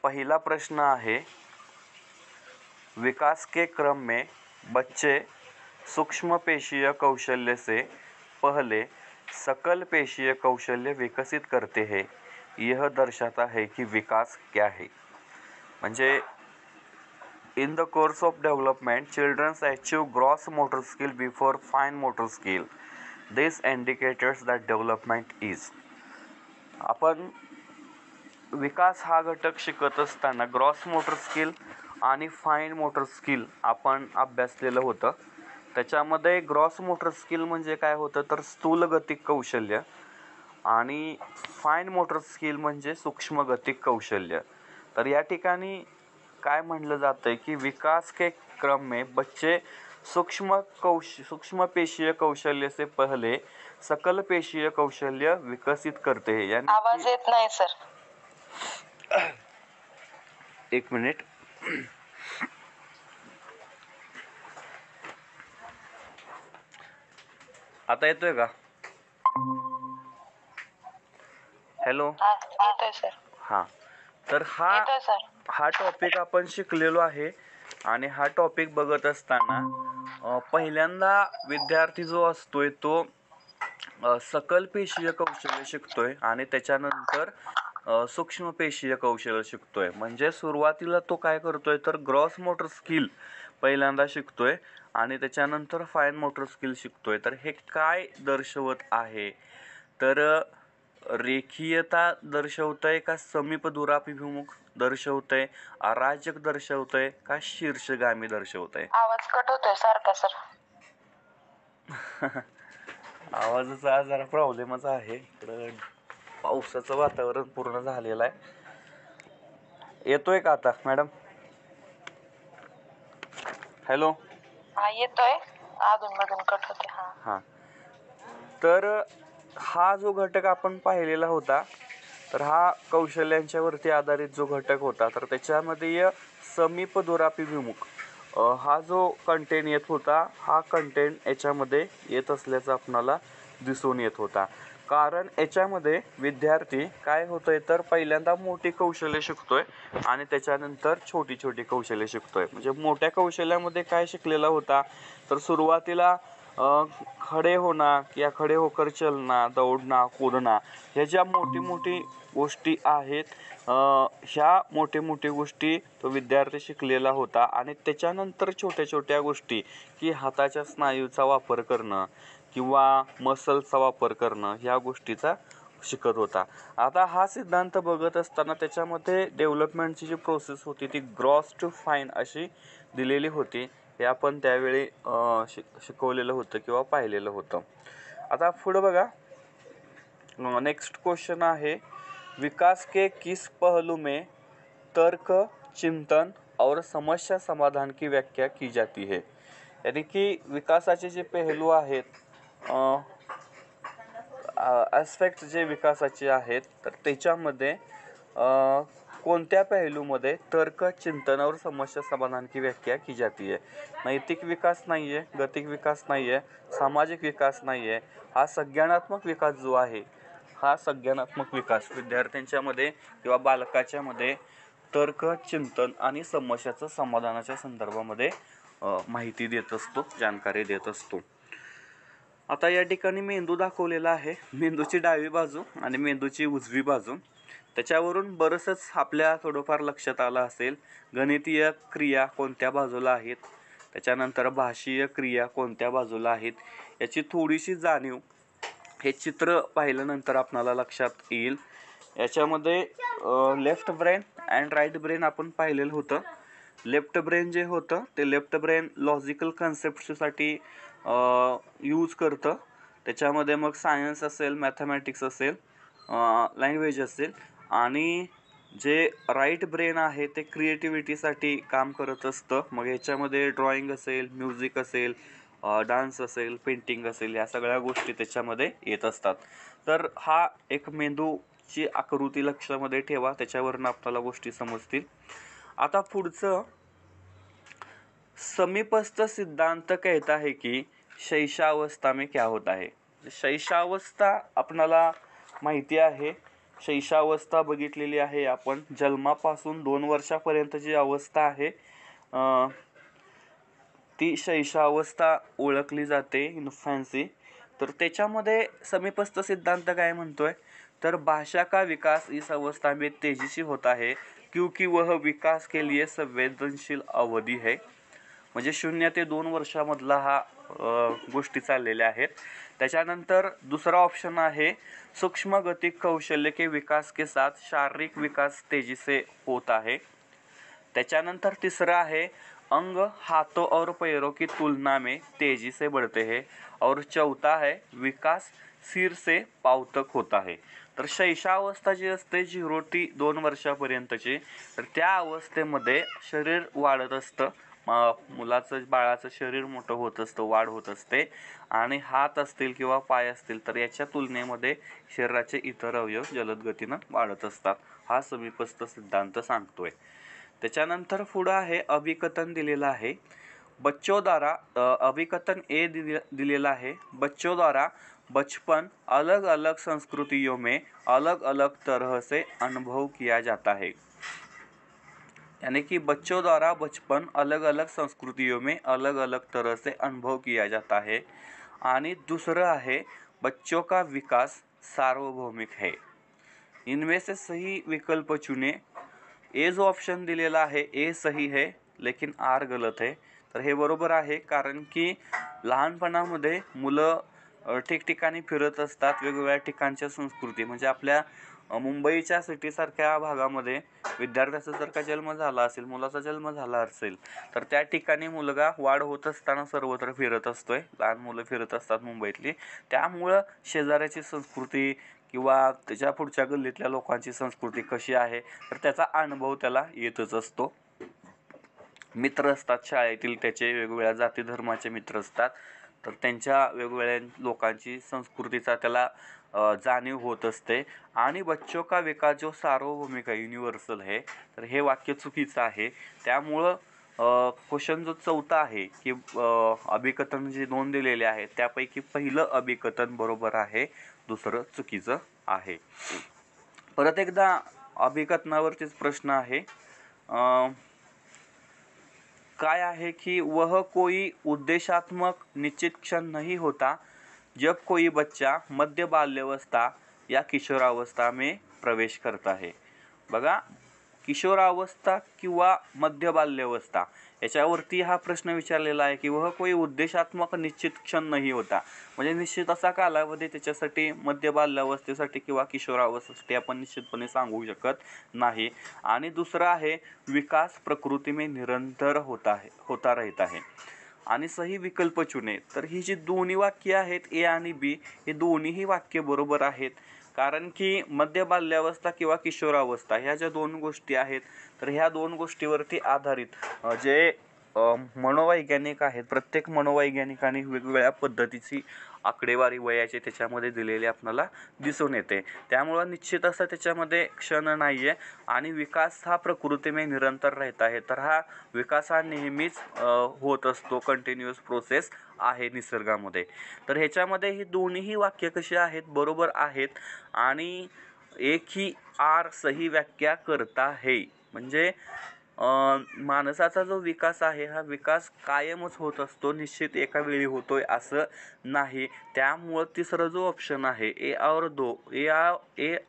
पहला प्रश्न आहे, विकास के क्रम में बच्चे सूक्ष्म पेशीय कौशल्य से पहले सकल पेशीय कौशल्य विकसित करते हैं, यह दर्शाता है कि विकास क्या है. म्हणजे in the course of development childrens achieve gross motor skill before fine motor skill. This indicators that development is. आपण विकास हा घटक शिकत असताना ग्रॉस मोटर स्किल आणि फाईन मोटर स्किल आपण अभ्यासलेलं होतं. त्याच्यामध्ये ग्रॉस मोटर स्किल म्हणजे काय होतं तर स्थूलगतिक कौशल्य आणि फाईन मोटर स्किल म्हणजे सूक्ष्मगतिक कौशल्य. तर या ठिकाणी काय म्हणलं जातं आहे की विकास के क्रम में बच्चे सूक्ष्म पेशीय कौशल्य से पहले सकल पेशीय कौशल्य विकसित करते हैं. यानी आवाज येत नाही सर. एक मिनिट. आता येतोय का? हॅलो. येतोय सर. हां, तर हा टॉपिक आपण शिकलेलो आहे आणि हा टॉपिक बघत असताना पहिल्यांदा विद्यार्थी जो असतोय तो सकल पेशीय कौशल्य शिकतोय आणि त्याच्यानंतर सूक्ष्म पेशीय कौशल्य शिकतोय. म्हणजे सुरुवातीला तो काय करतोय तर ग्रॉस मोटर स्किल पहिल्यांदा शिकतोय आणि त्याच्यानंतर फाईन मोटर स्किल शिकतोय. तर हे काय दर्शवत आहे तर रेखीयता दर्शवतंय का समीप दुराभिमुख दर्शवतंय, अराजक दर्शवतंय का शीर्षगामी दर्शवतंय. आवाज कट होतोय सारखा सर. आवाजाचा जरा प्रॉब्लेमच आहे. इकडं पावसाचं वातावरण पूर्ण झालेलं आहे. येतोय का आता मॅडम? हॅलो. हा येतोय. अधून मधून कट होते. हां, तर हा जो घटक आपण पाहिलेला होता तर हा कौशल्यांच्यावरती आधारित जो घटक होता तर त्याच्यामध्ये समीप दुराभिमुख हा जो कंटेंट येत होता, हा कंटेंट याच्यामध्ये येत असल्याचं आपणाला दिसून येत होता. कारण याच्यामध्ये विद्यार्थी काय होतंय तर पहिल्यांदा मोठी कौशल्य शिकतोय आणि त्याच्यानंतर छोटी छोटी कौशल्य शिकतोय. म्हणजे मोठ्या कौशल्यामध्ये काय शिकलेला होता तर सुरुवातीला खडे होना या खडे होकर चलना, दौडना, कूदना ह्या ज्या मोठी गोष्टी आहेत, ह्या मोठी गोष्टी तो विद्यार्थी शिकलेला होता आणि त्याच्यानंतर छोट्या गोष्टी की हाताच्या स्नायूचा वापर करणं किंवा मसलचा वापर करणं ह्या गोष्टीचा शिकत होता. आता हा सिद्धांत बघत असताना त्याच्यामध्ये डेव्हलपमेंटची जी प्रोसेस होती ती ग्रॉस टू फाईन अशी दिलेली होती. हे आपण त्यावेळी शिकवलेलं होतं किंवा पाहिलेलं होतं. आता पुढं बघा, नेक्स्ट क्वेश्चन आहे, विकास के किस पहलू में तर्क, चिंतन और समस्या समाधान की व्याख्या की जाती है. यानी की विकासाचे जे पहलू आहेत, ॲस्पेक्ट जे विकासाचे आहेत तर त्याच्यामध्ये कोणत्या पहलूमध्ये तर्क, चिंतन और समस्या समाधान की व्याख्या की जाती है. नैतिक विकास नाही आहे, गतिक विकास नाही आहे, सामाजिक विकास नाही आहे. हा संज्ञानात्मक विकास जो आहे, हा संज्ञानात्मक विकास विद्यार्थ्यांच्यामध्ये किंवा बालकाच्यामध्ये तर्क, चिंतन आणि समस्याचं समाधानाच्या संदर्भामध्ये माहिती देत असतो, जानकारी देत असतो. आता या ठिकाणी मेंदू दाखवलेला आहे, मेंदूची डावी बाजू आणि मेंदूची उजवी बाजू. त्याच्यावरून बरंचंच आपल्या थोडंफार लक्षात आलं असेल. गणितीय क्रिया कोणत्या बाजूला आहेत, त्याच्यानंतर भाषीय क्रिया कोणत्या बाजूला आहेत, याची थोडीशी जाणीव हे चित्र पाहिल्यानंतर आपणाला लक्षात येईल. याच्यामध्ये left brain and right brain आपण पाहिलेलं होतं. लेफ्ट ब्रेन जे होतं ते लेफ्ट ब्रेन लॉजिकल कन्सेप्टसाठी यूज करतं. त्याच्यामध्ये मग सायन्स असेल, मॅथमॅटिक्स असेल, लँग्वेज असेल आणि जे राईट ब्रेन आहे ते क्रिएटिव्हिटीसाठी काम करत असतं. मग याच्यामध्ये ड्रॉइंग असेल, म्युझिक असेल, डान्स असेल, पेंटिंग असेल, या सगळ्या गोष्टी त्याच्यामध्ये येत असतात. तर हा एक मेंदूची आकृती लक्षामध्ये ठेवा, त्याच्यावरून आपल्याला गोष्टी समजतील. आता पुढचं, समीपस्थ सिद्धांत कहता है कि शैशवावस्था में क्या होता है. शैशवावस्था आपणाला माहिती आहे शैशवावस्था बघितलेली आहे आपण. जन्मापासून 2 वर्षापर्यंत जी अवस्था आहे ती शैशवावस्था ओळखली जाते, इन्फॅन्सी. तर त्याच्यामध्ये समीपस्थ सिद्धांत काय म्हणतोय, तर भाषा का विकास इस अवस्था में तेजी से होता है क्योंकि वह विकास के लिए संवेदनशील अवधी है. म्हणजे 0 ते 2 वर्षामधला हा गोष्टी चाललेल्या आहेत. त्याच्यानंतर दुसरा ऑप्शन आहे सूक्ष्म गतिक कौशल्य के विकास के साथ शारीरिक विकास तेजी से होता है. त्याच्यानंतर तिसरा आहे अंग हाथों और पैरों की तुलना में तेजी से बढ़ते हैं. और चौथा है विकास सिर से पाव तक होता है. तर शैशवावस्था जी असते 0 ते 2 वर्षापर्यंतची, तर त्या अवस्थेमध्ये शरीर वाढत असतं. मुलाचं बाळाचं शरीर मोठं होत असतं, वाढ होत असते. आणि हात असतील किंवा पाय असतील तर याच्या तुलनेमध्ये शरीराचे इतर अवयव जलद गतीनं वाढत असतात. हा समीपस्थ सिद्धांत सांगतोय. त्याच्यानंतर पुढं आहे अभिकथन दिलेलं आहे. बच्चों द्वारा अभिकथन ए दिलेला आहे. बच्चों द्वारा बचपन अलग अलग संस्कृतियों में अलग अलग तरह से अनुभव किया जाता है. यानी कि बच्चों द्वारा बचपन अलग अलग संस्कृतियों में अलग अलग तरह से अनुभव किया जाता है. आणि दुसरं आहे बच्चों का विकास सार्वभौमिक है. इनमें से सही विकल्प चुने. ए जो ऑप्शन दिलेला आहे ए सही है लेकिन आर गलत है. तर हे बरोबर आहे, कारण की लहानपणामध्ये मुलं ठिकठिकाणी फिरत असतात. वेगवेगळ्या ठिकाणच्या संस्कृती, म्हणजे आपल्या मुंबईच्या सिटीसारख्या भागामध्ये विद्यार्थ्याचा जर का जन्म झाला असेल, मुलाचा जन्म झाला असेल, तर त्या ठिकाणी मुलगा वाढ होत असताना सर्वत्र फिरत असतोय. लहान मुलं फिरत असतात मुंबईतली. त्यामुळं शेजाऱ्याची संस्कृती किंवा त्याच्या पुढच्या गल्लीतल्या लोकांची संस्कृती कशी आहे तर त्याचा अनुभव त्याला येतच असतो. मित्र असतात शाळेतील त्याचे, वेगवेगळ्या जाती धर्माचे मित्र असतात, तर त्यांच्या वेगवेगळ्या लोकांची संस्कृतीचा त्याला जाणीव होत असते. आणि बच्चों का विकास जो सार्वभौमिक आहे, युनिव्हर्सल आहे, तर हे वाक्य चुकीचं आहे. त्यामुळं क्वेश्चन जो चौथा आहे की अभिकथन जे 2 दिलेले आहेत त्यापैकी पहिलं अभिकथन बरोबर आहे, दुसरं चुकीचं आहे. परत एकदा अभिकथनावरतीच प्रश्न आहे. काय आहे कि वह कोई उद्देशात्मक निश्चित क्षण नहीं होता जब कोई बच्चा मध्य बाल्यावस्था या किशोरावस्था में प्रवेश करता है. बघा, किशोरावस्था किंवा मध्य बाल्यावस्था याच्यावरती हा प्रश्न विचारलेला आहे की वह कोई उद्देशात्मक निश्चित क्षण नाही होता, म्हणजे निश्चित असा कालावधी त्याच्यासाठी मध्य बाल्यावस्थेसाठी किंवा किशोरावस्थेसाठी आपण निश्चितपणे सांगू शकत नाही. आणि दुसरा आहे विकास प्रकृती में निरंतर होता रहता है. आणि सही विकल्प चुने. तर ही जी दोन्ही वाक्य आहेत ए आणि बी, हे दोन्हीही वाक्य बरोबर आहेत. कारण की मध्य बाल्यावस्था किंवा किशोरावस्था ह्या ज्या 2 गोष्टी आहेत, तर ह्या 2 गोष्टीवरती आधारित जे मनोवैज्ञानिक आहेत, प्रत्येक मनोवैज्ञानिकाने वेगवेगळ्या पद्धतीची आकडेवारी वयाचे त्याच्यामध्ये दिलेली आपल्याला दिसून येते. त्यामुळं निश्चित असं त्याच्यामध्ये क्षण नाही आहे. आणि विकास हा प्रकृती में निरंतर रहता है. तर हा विकास हा नेहमीच होत असतो, कंटिन्युअस प्रोसेस आहे निसर्गामध्ये. तर ह्याच्यामध्ये ही दोन्हीही वाक्य कशी आहेत, बरोबर आहेत. आणि एक ही आर सही व्याख्या करता है, म्हणजे माणसाचा जो विकास आहे हा विकास कायमच होत असतो, निश्चित एका वेळी होतोय असं नाही. त्यामुळं तिसरा जो ऑप्शन आहे ए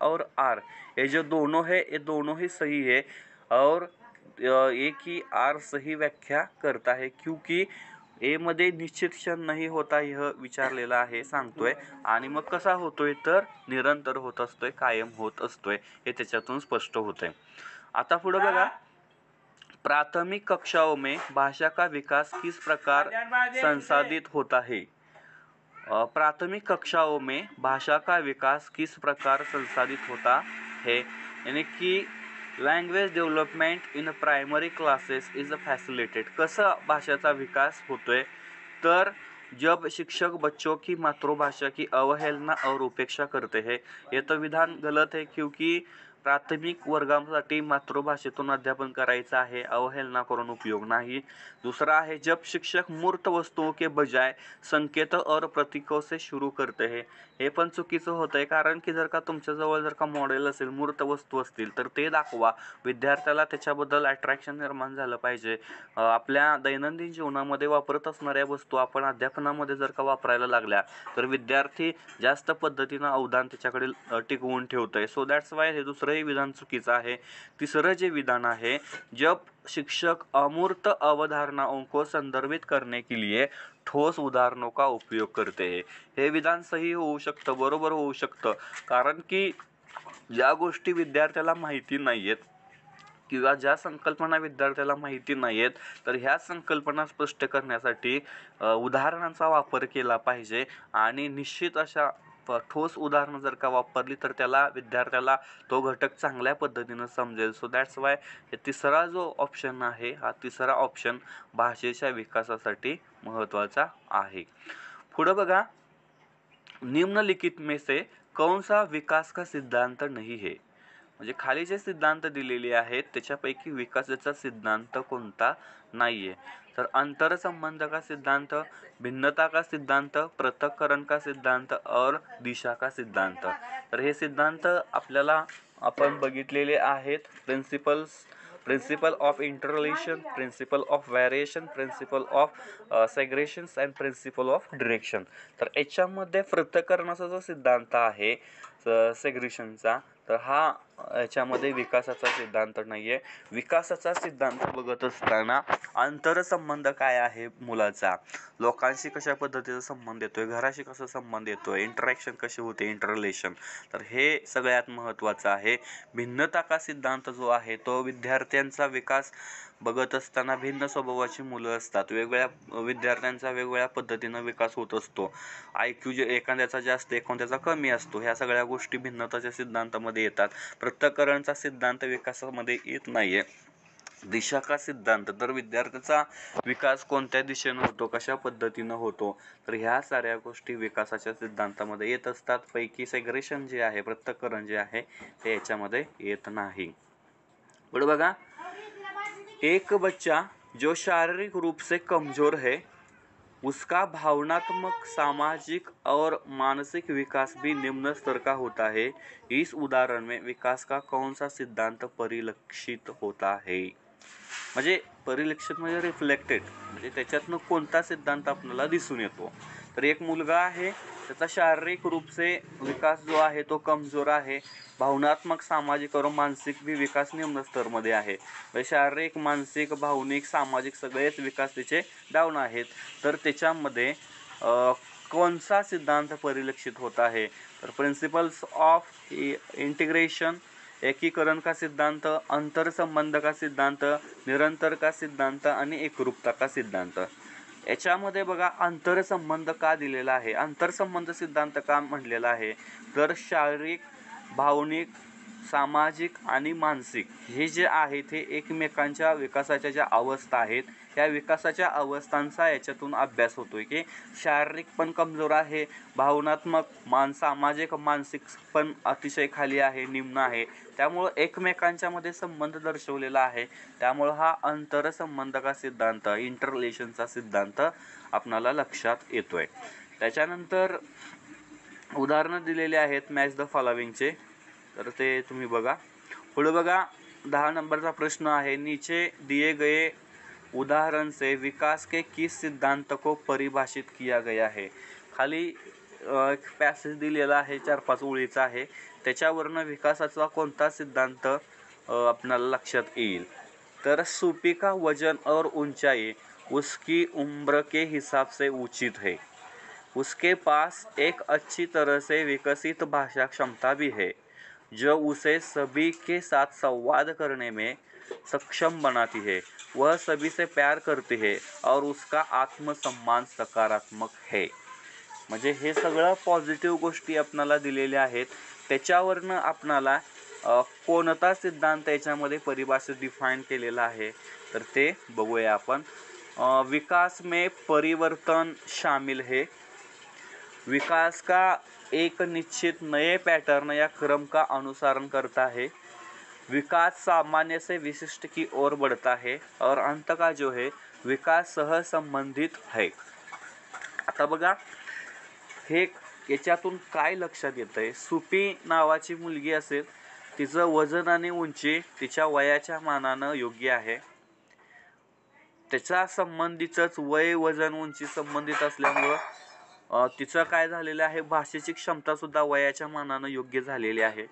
और आर, ये जो दोनों है ये दोनों ही सही है. और एक ही आर सही व्याख्या करता है क्योंकि ए मध्ये निश्चित क्षण नाही होता यह विचारलेला आहे, सांगतोय. आणि मग कसा होतोय तर निरंतर होत असतोय, कायम होत असतोय, हे त्याच्यातून स्पष्ट होतंय. आता पुढे बघा, प्राथमिक कक्षाओं में भाषा का विकास किस प्रकार संसाधित होता है. प्राथमिक कक्षाओं में भाषा का विकास किस प्रकार संसाधित होता है, यानी कि language development in primary classes is facilitated. कसं भाषेचा विकास होतोय तर जब शिक्षक बच्चों की मातृभाषा की अवहेलना और उपेक्षा करते हैं. ये तो विधान गलत है क्योंकि प्राथमिक वर्गासाठी मातृभाषेतून अध्यापन करायचं आहे, अवहेलना करून उपयोग नाही. दूसरा है जब शिक्षक मूर्त वस्तुओं के बजाय संकेतों और प्रतीकों से शुरू करते हैं. हे पण चुकीचं होतं आहे, कारण की जर का तुमच्याजवळ जर का मॉडेल असेल, मूर्त वस्तू असतील तर ते दाखवा. विद्यार्थ्याला त्याच्याबद्दल अट्रॅक्शन निर्माण झालं पाहिजे. आपल्या दैनंदिन जीवनामध्ये वापरत असणाऱ्या वस्तू आपण अध्यापनामध्ये जर का वापरायला लागल्या तर विद्यार्थी जास्त पद्धतीनं अवधान त्याच्याकडे टिकवून ठेवतोय. सो दॅट्स वाय हे दुसरंही विधान चुकीचं आहे. तिसरं जे विधान आहे, जब शिक्षक अमूर्त अवधारणाओं को संदर्भित करने के लिए ठोस उदाहरणों का उपयोग करते हैं. हे विधान सही होऊ शकतं, बरोबर होऊ शकतं, कारण की ज्या गोष्टी विद्यार्थ्याला माहिती नाहीयेत किंवा ज्या संकल्पना विद्यार्थ्याला माहिती नाहीयेत तर ह्या संकल्पना स्पष्ट करण्यासाठी उदाहरणांचा वापर केला पाहिजे. आणि निश्चित अशा ठोस उदाहरणं जर का वापरली तर विद्यार्थ्याला तो घटक चांगल्या पद्धतीनं समजेल. सो दॅट्स वाय हे तिसरा जो ऑप्शन आहे, हा तिसरा ऑप्शन भाषेच्या विकासासाठी महत्त्वाचा आहे. पुढं बघा, निम्नलिखित में से कौन सा विकास का सिद्धांत नहीं है. म्हणजे खाली जे सिद्धांत दिलेले आहेत त्याच्यापैकी विकासाचा सिद्धांत कोणता नाहीये. तर अंतरसंबंध का सिद्धांत, भिन्नता का सिद्धांत, पृथक्करण का सिद्धांत और दिशा का सिद्धांत. तर हे सिद्धांत आपल्याला आपण बघितलेले आहेत. Principle of interrelation, principle of variation, principle of segregations and principle of direction. तर याच्यामध्ये पृथक्करणाचा जो सिद्धांत आहे सेग्रेशनचा, तर हा याच्यामध्ये विकासाचा सिद्धांत नाहीये. विकासाचा सिद्धांत बघत असताना आंतरसंबंध काय आहे मुलाचा, लोकांशी कशा पद्धतीचा संबंध येतोय, घराशी कसा संबंध येतोय, इंटरॅक्शन कशी होते, इंटररिलेशन, तर हे सगळ्यात महत्त्वाचं आहे. भिन्नता का सिद्धांत जो आहे तो विद्यार्थ्यांचा विकास बघत असताना भिन्न स्वभावाची मुलं असतात, वेगवेगळ्या विद्यार्थ्यांचा वेगवेगळ्या पद्धतीनं विकास होत असतो. IQ जे एखाद्याचा जास्त एखाद्याचा कमी असतो, ह्या सगळ्या गोष्टी भिन्नताच्या सिद्धांतामध्ये येतात. पृथक्करणचा सिद्धांत विकासामध्ये येत नाहीये. दिशा का सिद्धांत, तर विद्यार्थ्याचा विकास कोणत्या दिशेनं होतो, कशा पद्धतीनं होतो, तर ह्या साऱ्या गोष्टी विकासाच्या सिद्धांतामध्ये येत असतात. पैकी सेग्रेशन जे आहे, पृथक्करण जे आहे ते याच्यामध्ये येत नाही. पुढे बघा, एक बच्चा जो शारीरिक रूप से कमजोर है उसका भावनात्मक, सामाजिक और मानसिक विकास भी निम्न स्तर का होता है. इस उदाहरण में विकास का कौन सा सिद्धांत परिलक्षित होता है. म्हणजे परिलक्षित म्हणजे रिफ्लेक्टेड, म्हणजे त्याच्यातनं कोणता सिद्धांत आपल्याला दिसून येतो. तर एक मुलगा आहे, त्याचा शारीरिक रूप से विकास जो आहे तो कमजोर आहे, भावनात्मक, सामाजिक और मानसिक भी विकास निम्न स्तरमध्ये आहे. शारीरिक, मानसिक, भावनिक, सामाजिक सगळेच विकास त्याचे डाऊन आहेत. तर त्याच्यामध्ये कोणता सिद्धांत परिलक्षित होत आहे, तर प्रिन्सिपल्स ऑफ इंटिग्रेशन, एकीकरण का सिद्धांत, अंतरसंबंध का सिद्धांत, निरंतर का सिद्धांत आणि एकरूपता का सिद्धांत. याच्यामध्ये बघा अंतरसंबंध का दिलेला आहे, अंतरसंबंध सिद्धांत का म्हणलेला आहे, तर शारीरिक, भावनिक, सामाजिक आणि मानसिक हे जे आहेत हे एकमेकांच्या विकासाच्या ज्या अवस्था आहेत त्या विकासाच्या अवस्थांचा याच्यातून अभ्यास होतोय की शारीरिक पण कमजोर आहे, भावनात्मक, सामाजिक, मानसिक पण अतिशय खाली आहे, निम्न आहे. त्यामुळं एकमेकांच्यामध्ये संबंध दर्शवलेला आहे. त्यामुळं हा अंतरसंबंध का सिद्धांत, इंटररिलेशनचा सिद्धांत आपणाला लक्षात येतोय. त्याच्यानंतर उदाहरणं दिलेली आहेत मॅच द फॉलोविंगचे, तर ते तुम्ही बघा. पुढे बघा 10 नंबरचा प्रश्न आहे, नीचे दिए गए उदाहरण से विकास के किस सिद्धांत को परिभाषित किया गया है. खाली एक पॅसेज दिलेला आहे, 4-5 ओळीचा आहे, त्याच्यावरनं विकासाचा कोणता सिद्धांत आपल्याला लक्षात येईल. तर सूपी का वजन और ऊंचाई उसकी उम्र के हिसाब से उचित है, उसके पास एक अच्छी तरह से विकसित भाषा क्षमता भी है जो उसे सभी के साथ संवाद करने में सक्षम बनाती है, वह सभी से प्यार करती है और उसका आत्मसम्मान सकारात्मक है. म्हणजे हे सगळं पॉझिटिव्ह गोष्टी आपणाला दिलेल्या आहेत. त्याच्यावरनं आपणाला कोणता सिद्धांत याच्यामध्ये परिभाषित डिफाईन केलेला आहे तर ते बघूया आपण. विकास में परिवर्तन शामिल है, विकास का एक निश्चित नए पैटर्न या क्रम का अनुसरण करता है, विकास सामान्य से विशिष्ट की ओर बढ़ता है और अंत का जो है विकास सह संबंधित है. आता बघा हे याच्यातून काय लक्षात येतंय, सुपी नावाची मुलगी असेल, तिचं वजन आणि उंची तिच्या वयाच्या मानानं योग्य आहे. त्याच्या संबंधीचंच वय वजन उंची संबंधित असल्यामुळं तिचं काय झालेलं आहे, भाषेची क्षमता सुद्धा वयाच्या मानानं योग्य झालेली आहे.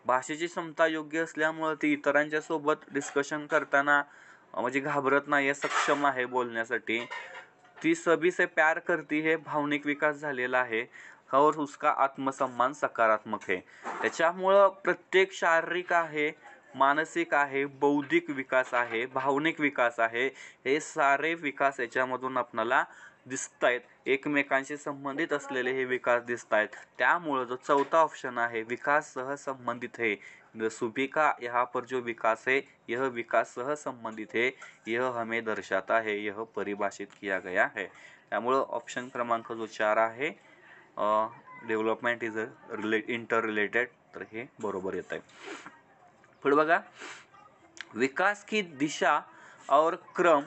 भाषेची क्षमता योग्य असल्यामुळं ती इतरांच्या सोबत डिस्कशन करताना म्हणजे घाबरत नाही, सक्षम आहे बोलण्यासाठी. ती सभी से प्यार करती है, भावनिक विकास झालेला आहे और उसका आत्मसन्मान सकारात्मक है. त्याच्यामुळं प्रत्येक शारीरिक आहे, मानसिक आहे, बौद्धिक विकास आहे, भावनिक विकास आहे, हे सारे विकास याच्यामधून आपल्याला दिसत आहेत. एकमेकांशी संबंधित असलेले हे विकास दिसत आहेत. त्यामुळं जो चौथा ऑप्शन आहे विकास सह संबंधित है, सुबी का यहाँ पर जो विकास है यह विकास सह संबंधित है, यह हमें दर्शाता है, यह परिभाषित किया गया है. त्यामुळं ऑप्शन क्रमांक जो 4 आहे डेव्हलपमेंट इज इंटर रिलेटेड, तर हे बरोबर येत आहे. पुढे बघा, विकास की दिशा और क्रम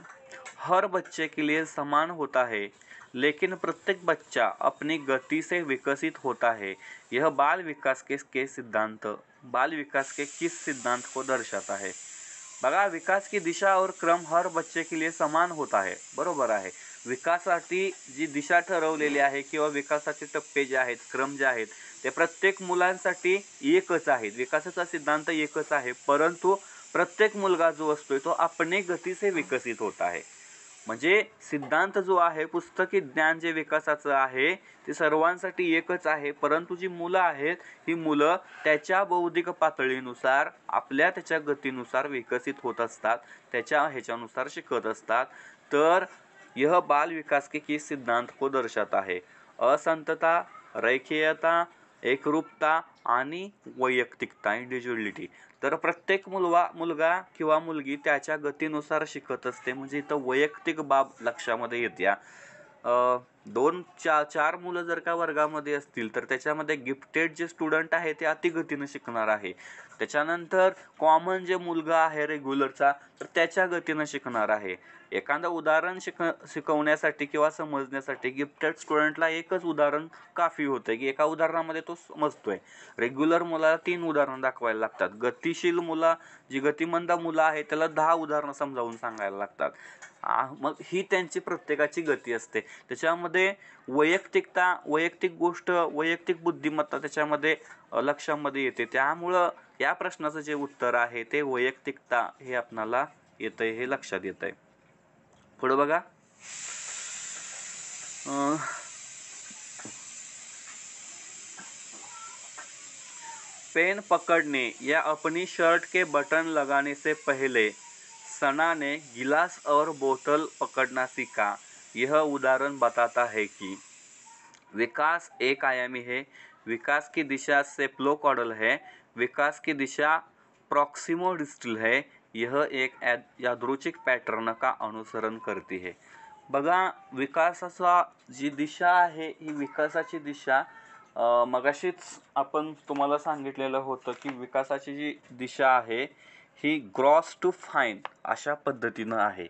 हर बच्चे के लिए समान होता है, लेकिन प्रत्येक बच्चा अपनी गति से विकसित होता है. यह बाल विकास के सिद्धांत, बाल विकास के किस सिद्धांत को दर्शाता है. बघा, विकास की दिशा और क्रम हर बच्चे के लिए समान होता है, बरोबर आहे. विकासाची जी दिशा ठरवलेली आहे किंवा विकासाचे टप्पे जे आहेत, क्रम जे आहेत, ते प्रत्येक मुलांसाठी एकच आहेत. विकासाचा सिद्धांत एकच आहे, परंतु प्रत्येक मुलगा जो असतोय तो अपने गती से विकसित होत आहे. म्हणजे सिद्धांत जो आहे, पुस्तकी ज्ञान जे विकासाचं आहे ते सर्वांसाठी एकच आहे, परंतु जी मुलं आहेत ही मुलं त्याच्या बौद्धिक पातळीनुसार त्याच्या गतीनुसार विकसित होत असतात, त्याच्या ह्याच्यानुसार शिकत असतात. तर यह बाल विकास के किस सिद्धांत को दर्शाता है. असंतता, रैखिकता, एकरूपता आणि वैयक्तिकता, इंडिव्हिज्युअलिटी. तर प्रत्येक मुलगा किंवा मुलगी त्याच्या गतीनुसार शिकत असते. म्हणजे इथं वैयक्तिक बाब लक्षामध्ये येत्या. 2-4 मुलं जर का वर्गामध्ये असतील तर त्याच्यामध्ये गिफ्टेड जे स्टुडंट आहे ते अतिगतीनं शिकणार आहे. त्याच्यानंतर कॉमन जे मुलगा आहे रेग्युलरचा, तर त्याच्या गतीनं शिकणार आहे. एखादं उदाहरण शिकवण्यासाठी किंवा समजण्यासाठी गिफ्टेड स्टुडंटला एकच उदाहरण काफी होतं की एका उदाहरणामध्ये तो समजतोय. रेग्युलर मुलाला 3 उदाहरणं दाखवायला लागतात. गतिशील मुलं, जी गतिमंद मुलं आहेत त्याला 10 उदाहरणं समजावून सांगायला लागतात. मग ही त्यांची प्रत्येकाची गती असते. त्याच्यामध्ये वैयक्तिकता, वैयक्तिक गोष्ट, वैयक्तिक बुद्धिमत्ता त्याच्यामध्ये लक्षामध्ये येते. त्यामुळं या प्रश्नाचं जे उत्तर आहे ते वैयक्तिकता हे आपणाला येतंय, हे लक्षात येतंय. पुढे बघा, पेन पकड़ने या अपनी शर्ट के बटन लगाने से पहले सना ने गिलास और बोतल पकड़ना सीखा. यह उदाहरण बताता है कि विकास एक आयामी है, विकास की दिशा सेप्लोकॉडल है, विकास की दिशा प्रॉक्सिमोडिस्टल है, यह एक यादृच्छिक पॅटर्न का अनुसरण करती है. बघा, विकासाचा जी दिशा आहे ही विकासाची दिशा मगाशीच आपण तुम्हाला सांगितलेलं होतं की विकासाची जी दिशा आहे ही ग्रॉस टू फाईन अशा पद्धतीनं आहे.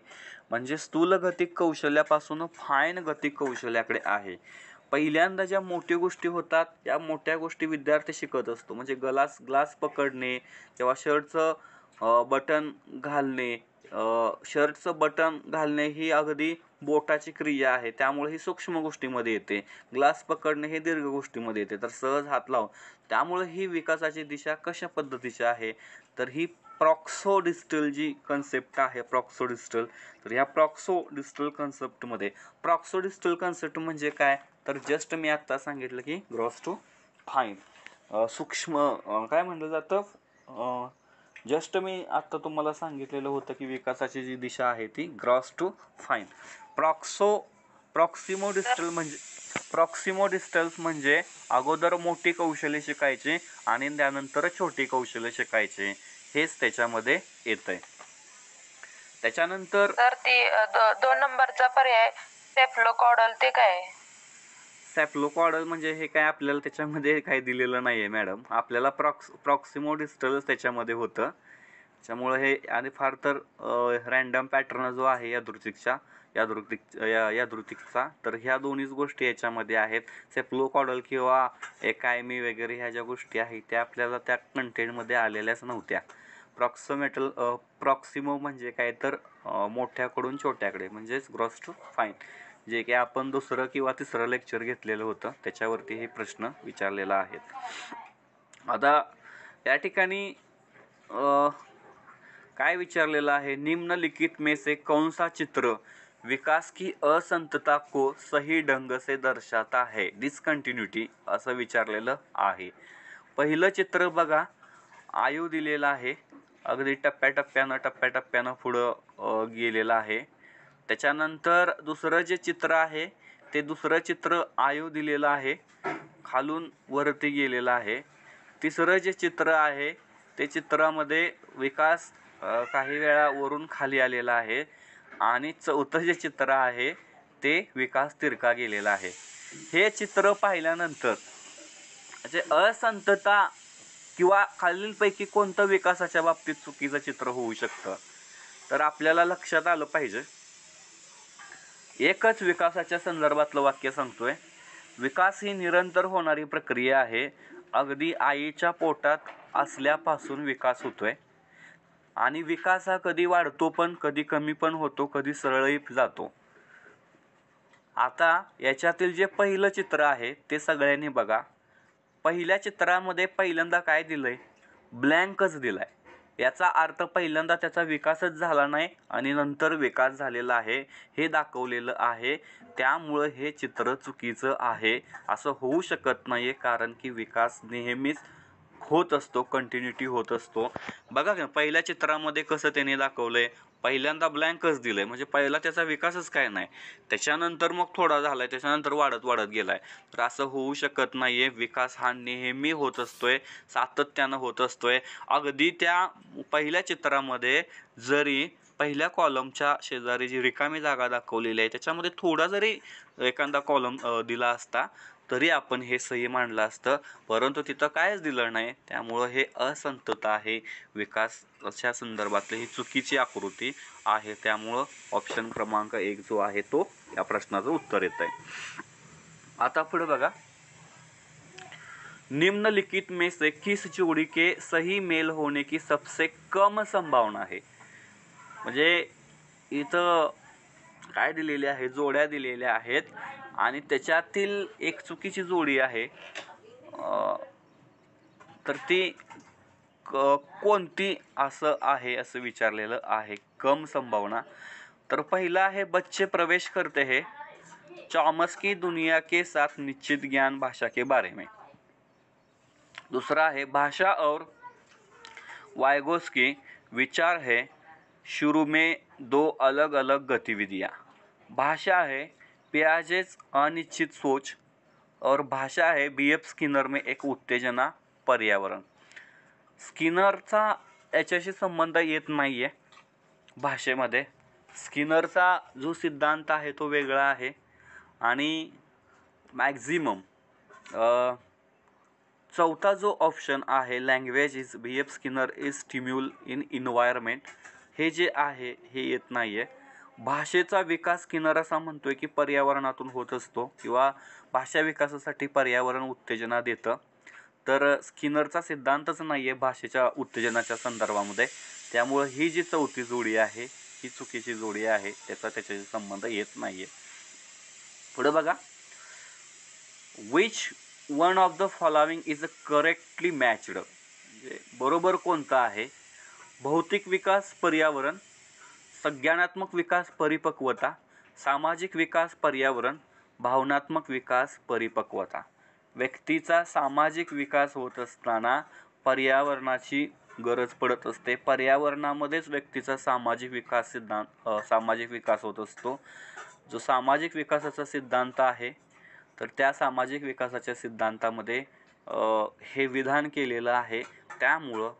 म्हणजे स्थूल गतिक कौशल्यापासून फाईन गतिक कौशल्याकडे आहे. पहिल्यांदा ज्या मोठ्या गोष्टी होतात या मोठ्या गोष्टी विद्यार्थी शिकत असतो. म्हणजे ग्लास पकडणे किंवा शर्टचं बटन घालणे, शर्टचं बटन घालणे ही अगदी बोटाची क्रिया आहे, त्यामुळे ही सूक्ष्म गोष्टीमध्ये येते. ग्लास पकडणे हे दीर्घ गोष्टीमध्ये येते, तर सहज हात लाव. त्यामुळे ही विकासाची दिशा कशा पद्धतीची आहे, तर ही प्रॉक्सोडिस्टल जी कन्सेप्ट आहे, प्रॉक्सोडिस्टल. तर ह्या प्रॉक्सोडिस्टल कन्सेप्टमध्ये, प्रॉक्सोडिस्टल कन्सेप्ट म्हणजे काय, तर जस्ट मी आत्ता सांगितलं की ग्रॉस टू फाईन, सूक्ष्म काय म्हटलं जातं, जस्ट मी आत्ता तुम्हाला सांगितलेलं होतं की विकासाची जी दिशा आहे ती ग्रॉस टू फाईन. प्रॉक्सिमोडिस्टल्स म्हणजे अगोदर मोठी कौशल्य शिकायची आणि त्यानंतर छोटी कौशल्य शिकायचे, हेच त्याच्यामध्ये येतंय. त्याच्यानंतर तर ती 2 नंबरचा पर्याय सेफ्लोकॉडल ते काय? सॅफ्लोकॉडल म्हणजे हे काय आपल्याला त्याच्यामध्ये काही दिलेलं नाही आहे मॅडम. आपल्याला प्रॉक्सिमो डिस्टलच त्याच्यामध्ये होतं. त्याच्यामुळं हे आणि फार तर रॅन्डम पॅटर्न जो आहे यादृच्छिकचा, तर ह्या दोन्हीच गोष्टी याच्यामध्ये आहेत. सेफ्लोकॉडल किंवा एकायमी वगैरे ह्या ज्या गोष्टी आहेत त्या आपल्याला त्या कंटेंटमध्ये आलेल्याच नव्हत्या. प्रॉक्सिमो म्हणजे काय तर मोठ्याकडून छोट्याकडे म्हणजेच ग्रॉस टू फाईन, जे की आपण दुसरं किंवा तिसरं लेक्चर घेतलेलं होतं त्याच्यावरती हे प्रश्न विचारलेला आहे. आता या ठिकाणी काय विचारलेलं आहे, निम्नलिखित में से कौन सा चित्र विकास की असंतता को सही ढंग से दर्शाता है, डिसकंटिन्युटी असं विचारलेलं आहे. पहिलं चित्र बघा, आयु दिलेला आहे, अगदी टप्प्याटप्प्यानं पुढं गेलेलं आहे. त्याच्यानंतर दुसरं जे चित्र आहे ते दुसरं चित्र आयु दिलेलं आहे, खालून वरती गेलेलं आहे. तिसरं जे चित्र आहे ते चित्रामध्ये विकास काही वेळा वरून खाली आलेला आहे आणि चौथं जे चित्र आहे ते विकास तिरका गेलेला आहे. हे चित्र पाहिल्यानंतर म्हणजे असंतता किंवा खालीलपैकी कोणतं विकासाच्या बाबतीत चुकीचं चित्र होऊ शकतं, तर आपल्याला लक्षात आलं पाहिजे. एकच विकासाच्या संदर्भातलं वाक्य सांगतोय, विकास ही निरंतर होणारी प्रक्रिया आहे. अगदी आईच्या पोटात असल्यापासून विकास होतोय आणि विकास हा कधी वाढतो पण, कधी कमी पण होतो, कधी सरळही जातो. आता याच्यातील जे पहिलं चित्र आहे ते सगळ्यांनी बघा. पहिल्या चित्रामध्ये पहिल्यांदा काय दिलंय, ब्लँकच दिलाय. याचा अर्थ पहिल्यांदा त्याचा विकासच झाला नाही आणि नंतर विकास झालेला आहे हे दाखवलेलं आहे. त्यामुळं हे चित्र चुकीचं आहे. असं होऊ शकत नाही, कारण की विकास नेहमीच होत असतो, कंटिन्युटी होत असतो. बघा ना, पहिल्या चित्रामध्ये कसं त्याने दाखवलंय, पहिल्यांदा ब्लँकच दिलंय म्हणजे पहिला त्याचा विकासच काय नाही, त्याच्यानंतर मग थोडा झालाय, त्याच्यानंतर वाढत गेलाय. तर असं होऊ शकत नाहीये. विकास हा नेहमी होत असतोय, सातत्यानं होत असतोय. अगदी त्या पहिल्या चित्रामध्ये जरी पहिल्या कॉलमच्या शेजारी जी रिकामी जागा दाखवलेली आहे त्याच्यामध्ये थोडा जरी एखादा कॉलम दिला असता तरी आपण हे सही मांडलं असतं, परंतु तिथं कायच दिलं नाही. त्यामुळं हे असंतता आहे, विकासाच्या संदर्भातली ही चुकीची आकृती आहे. त्यामुळं ऑप्शन क्रमांक 1 जो आहे तो या प्रश्नाचं उत्तर येत आहे. आता पुढे बघा, निम्नलिखित में से किस जोड़ी के सही मेल होने की सबसे कम संभावना है. म्हणजे इथं काय दिलेले आहे, जोड्या दिलेल्या आहेत आणि त्याच्यातील एक चुकीची जोडी आहे. तर ती कोणती असं आहे असं विचारलेलं आहे, कम संभावना. तर पहिला आहे, बच्चे प्रवेश करते हैं चॉम्स्की दुनिया के साथ निश्चित ज्ञान भाषा के बारे में. दूसरा है, भाषा और वाइगोस्की विचार है शुरू में दो अलग अलग गतिविधियाँ. भाषा है पियाजेज अनिश्चित सोच और भाषा है B.F. स्किनर में एक उत्तेजना पर्यावरण. स्किनरचा याच्याशी संबंध येत नाही आहे भाषेमध्ये. स्किनरचा जो सिद्धांत आहे तो वेगळा आहे आणि मॅक्झिमम चौथा जो ऑप्शन आहे, language is B.F. Skinner is stimulus in environment, हे जे आहे हे येत नाही आहे. भाषेचा विकास स्किनर असा म्हणतोय की पर्यावरणातून होत असतो किंवा भाषा विकासासाठी पर्यावरण उत्तेजना देतं. तर स्किनरचा सिद्धांतच नाही आहे भाषेच्या उत्तेजनाच्या संदर्भामध्ये. त्यामुळं ही जी चौथी जोडी आहे ही चुकीची जोडी आहे, त्याच्याशी संबंध येत नाही आहे. पुढे बघा, which one of the following is correctly matched. म्हणजे बरोबर कोणतं आहे, भौतिक विकास पर्यावरण, संज्ञानात्मक विकास परिपक्वता, सामाजिक विकास पर्यावरण, भावनात्मक विकास परिपक्वता. व्यक्तीचा सामाजिक विकास होत असताना पर्यावरणाची गरज पडत असते. पर्यावरणामध्येच व्यक्तीचा सामाजिक विकास होत असतो. जो सामाजिक विकासाचा सिद्धांत आहे तर त्या सामाजिक विकासाच्या सिद्धांतामध्ये हे विधान केलेलं आहे. त्यामुळं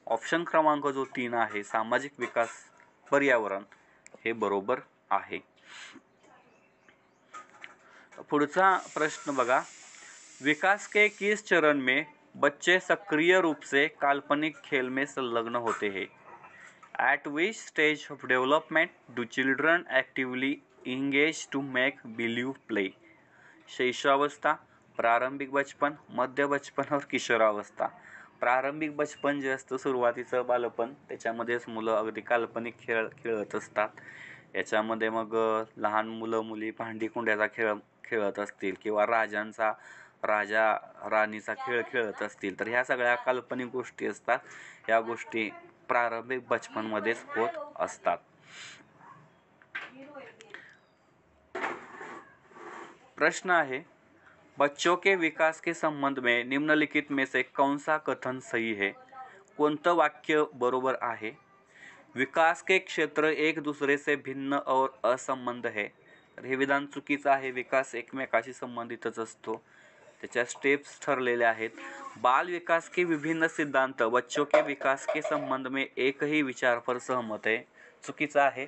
ऑप्शन क्रमांक जो 3 आहे, सामाजिक विकास पर्यावरण, हे बरोबर आहे. पुढचा प्रश्न बघा, विकास के किस चरण में बच्चे सक्रिय रूप से काल्पनिक खेल में संलग्न होते हैं? At which stage of development do children actively engage to make believe play? शैशवावस्था, प्रारंभिक बचपन, मध्य बचपन और किशोरावस्था. प्रारंभिक बचपन जे असतं सुरुवातीचं बालपण, त्याच्यामध्येच मुलं अगदी काल्पनिक खेळ खेळत असतात. याच्यामध्ये मग लहान मुलं मुली भांडी कुंड्याचा खेळ खेळत असतील किंवा राजा राणीचा खेळ खेळत असतील, तर ह्या सगळ्या काल्पनिक गोष्टी असतात. या गोष्टी प्रारंभिक बचपनमध्येच होत असतात. प्रश्न आहे, बच्चों के विकास के संबंध में निम्नलिखित में से कौन सा कथन सही है? कोणतं वाक्य बरोबर आहे? विकास के क्षेत्र एक दूसरे से भिन्न और असंबंध है. तर हे विधान चुकीचं आहे. विकास एकमेकाशी संबंधितच असतो. त्याच्या स्टेप्स ठरलेले आहेत. बाल विकास के विभिन्न सिद्धांत बच्चों के विकास के संबंध में एक ही विचार पर सहमत है. चुकीचं आहे.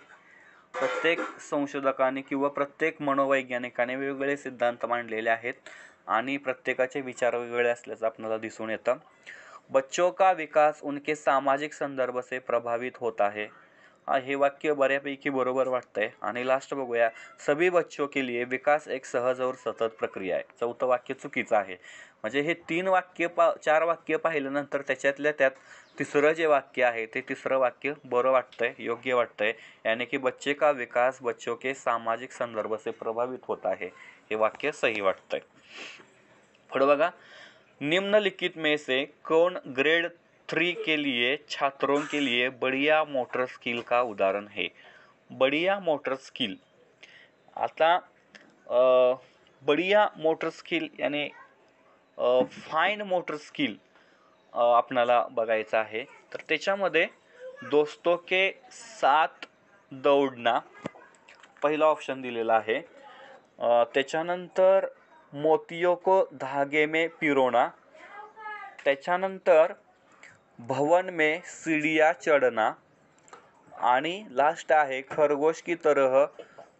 प्रत्येक संशोधकाने किंवा प्रत्येक मनोवैज्ञानिकाने वेगवेगळे सिद्धांत मांडलेले आहेत आणि प्रत्येकाचे विचार वेगवेगळे असल्याचं आपल्याला दिसून येतं. बच्चों का विकास उनके सामाजिक संदर्भ से प्रभावित होता है. हे वाक्य बऱ्यापैकी बरोबर वाटतंय. आणि लास्ट बघूया, सभी बच्चों के लिए विकास एक सहज और सतत प्रक्रिया आहे. चौथं वाक्य चुकीचं आहे. म्हणजे हे 4 वाक्य पाहिल्यानंतर त्याच्यातल्या त्यात तिसरं जे वाक्य आहे ते तिसरं वाक्य बरं वाटतंय, योग्य वाटतंय. यानी की बच्चे का विकास बच्चों के सामाजिक संदर्भ से प्रभावित होता है. हे वाक्य सही वाटतंय. पुढे बघा, निम्नलिखित में से कौन ग्रेड 3 के लिए छात्रों के लिए बढ़िया मोटर स्किल का उदाहरण है? बढ़िया मोटर स्किल. आता बढ़िया मोटर स्किल यानी फाईन मोटर स्किल आपणाला बघायचं आहे. तर त्याच्यामध्ये दोस्तों के साथ दौड़ना पहिला ऑप्शन दिलेला आहे. त्याच्यानंतर मोतियों को धागे में पिरोना, त्याच्यानंतर भवन में सीढ़ियाँ चढ़ना आणि लास्ट आहे खरगोश की तरह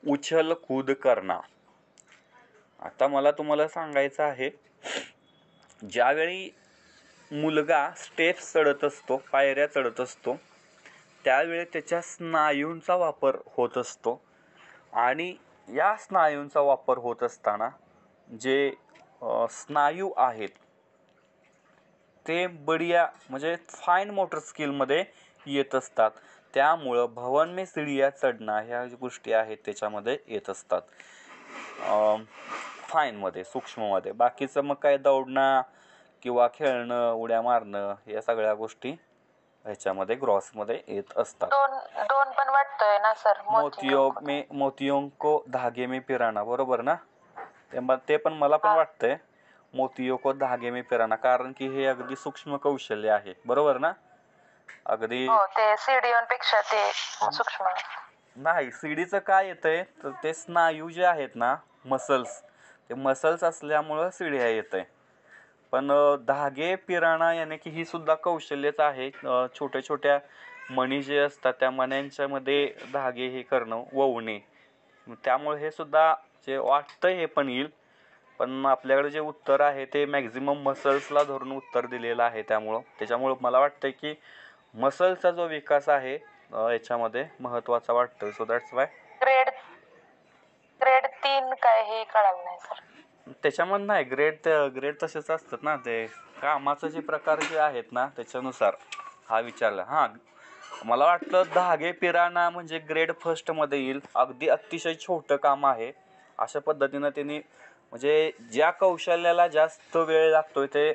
उछल कूद करना. आता मला तुम्हाला सांगायचं आहे, ज्यावेळी मुलगा स्टेप्स चढत असतो, पायऱ्या चढत असतो, त्यावेळी त्याच्या स्नायूंचा वापर होत असतो आणि या स्नायूंचा वापर होत असताना जे स्नायू आहेत ते बढिया म्हणजे फाईन मोटर स्किलमध्ये येत असतात. त्यामुळं भवन में सीढ़ियाँ चढणं ह्या गोष्टी आहेत त्याच्यामध्ये येत असतात फाईनमध्ये, सूक्ष्ममध्ये. बाकीचं मग काय दौडणं किंवा खेळणं, उड्या मारणं या सगळ्या गोष्टी ह्याच्यामध्ये ग्रॉसमध्ये येत असतात. दोन पण वाटतोय ना सर. मोतियों को धागे में पिराना, बरोबर ना? ते पण मला पण वाटतंय, मोतियों को धागे में पिराना, कारण की हे अगदी सूक्ष्म कौशल्य आहे, बरोबर ना? अगदी ते सीडीपेक्षा ते सूक्ष्म नाही. सीडीचं काय येतंय तर ते स्नायू जे आहेत ना, ते मसल्स असल्यामुळं सीड्या येतंय. पण धागे पिराणा याने की ही सुद्धा कौशल्यच आहे. छोट्या छोट्या मणी जे असतात त्या मण्यांच्या मध्ये धागे हे करणं, ववणे. त्यामुळे हे सुद्धा जे वाटतंय हे पण येईल, पण आपल्याकडे जे उत्तर आहे ते मॅक्झिमम मसल्सला धरून उत्तर दिलेलं आहे. त्याच्यामुळं मला वाटतंय की मसल्सचा जो विकास आहे याच्यामध्ये महत्त्वाचा वाटतोय. सो दॅट्स वाय ग्रेड 3 काय हे कळालं नाही सर. त्याच्यामध्ये नाही, ग्रेड तसेच असतात ना, ते कामाचे जे प्रकार जे आहेत ना त्याच्यानुसार हा विचारला. हां, मला वाटलं धागे पिराणा म्हणजे ग्रेड फर्स्टमध्ये येईल. अगदी अतिशय छोटं काम आहे. अशा पद्धतीनं त्यांनी म्हणजे ज्या कौशल्याला जास्त वेळ लागतोय ते